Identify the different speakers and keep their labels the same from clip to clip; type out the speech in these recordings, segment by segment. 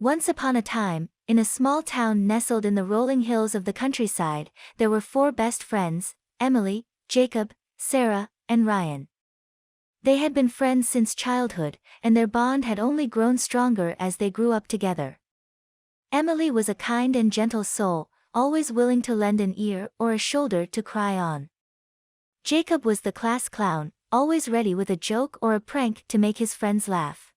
Speaker 1: Once upon a time, in a small town nestled in the rolling hills of the countryside, there were four best friends: Emily, Jacob, Sarah, and Ryan. They had been friends since childhood, and their bond had only grown stronger as they grew up together. Emily was a kind and gentle soul, always willing to lend an ear or a shoulder to cry on. Jacob was the class clown, always ready with a joke or a prank to make his friends laugh.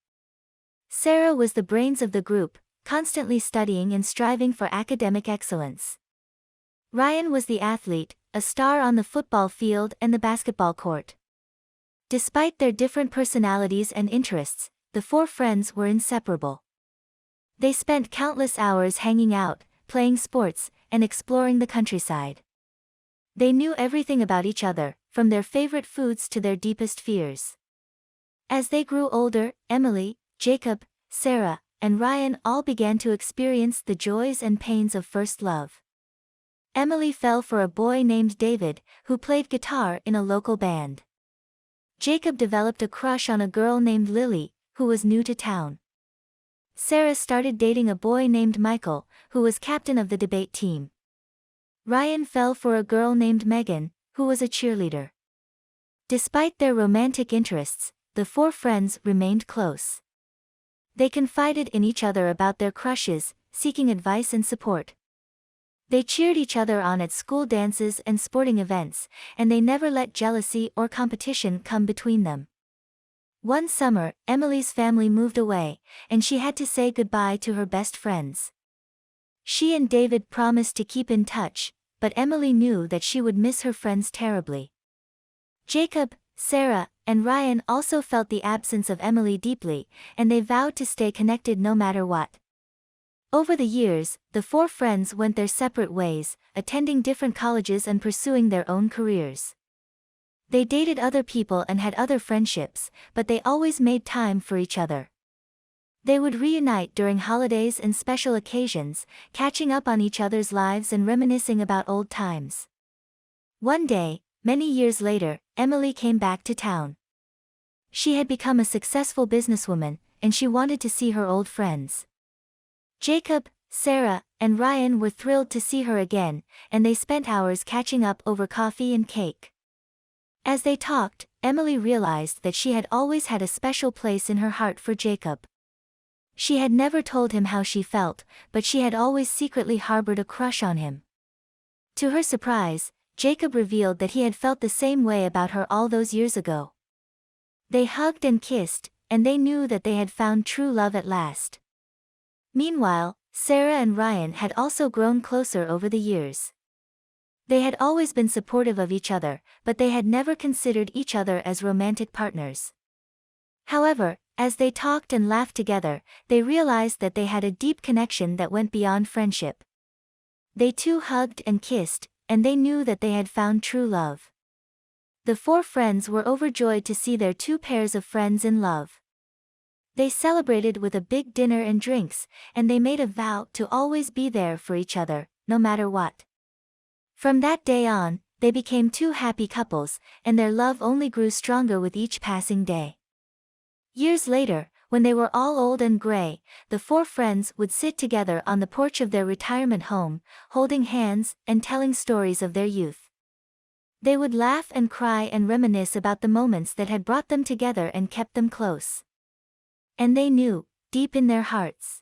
Speaker 1: Sarah was the brains of the group, constantly studying and striving for academic excellence. Ryan was the athlete, a star on the football field and the basketball court. Despite their different personalities and interests, the four friends were inseparable. They spent countless hours hanging out, playing sports, and exploring the countryside. They knew everything about each other, from their favorite foods to their deepest fears. As they grew older, Emily, Jacob, Sarah, and Ryan all began to experience the joys and pains of first love. Emily fell for a boy named David, who played guitar in a local band. Jacob developed a crush on a girl named Lily, who was new to town. Sarah started dating a boy named Michael, who was captain of the debate team. Ryan fell for a girl named Megan, who was a cheerleader. Despite their romantic interests, the four friends remained close. They confided in each other about their crushes, seeking advice and support. They cheered each other on at school dances and sporting events, and they never let jealousy or competition come between them. One summer, Emily's family moved away, and she had to say goodbye to her best friends. She and David promised to keep in touch, but Emily knew that she would miss her friends terribly. Jacob, Sarah, and Ryan also felt the absence of Emily deeply, and they vowed to stay connected no matter what. Over the years, the four friends went their separate ways, attending different colleges and pursuing their own careers. They dated other people and had other friendships, but they always made time for each other. They would reunite during holidays and special occasions, catching up on each other's lives and reminiscing about old times. One day, many years later, Emily came back to town. She had become a successful businesswoman, and she wanted to see her old friends. Jacob, Sarah, and Ryan were thrilled to see her again, and they spent hours catching up over coffee and cake. As they talked, Emily realized that she had always had a special place in her heart for Jacob. She had never told him how she felt, but she had always secretly harbored a crush on him. To her surprise, Jacob revealed that he had felt the same way about her all those years ago. They hugged and kissed, and they knew that they had found true love at last. Meanwhile, Sarah and Ryan had also grown closer over the years. They had always been supportive of each other, but they had never considered each other as romantic partners. However, as they talked and laughed together, they realized that they had a deep connection that went beyond friendship. They too hugged and kissed, and they knew that they had found true love. The four friends were overjoyed to see their two pairs of friends in love. They celebrated with a big dinner and drinks, and they made a vow to always be there for each other, no matter what. From that day on, they became two happy couples, and their love only grew stronger with each passing day. Years later, when they were all old and gray, the four friends would sit together on the porch of their retirement home, holding hands and telling stories of their youth. They would laugh and cry and reminisce about the moments that had brought them together and kept them close. And they knew, deep in their hearts,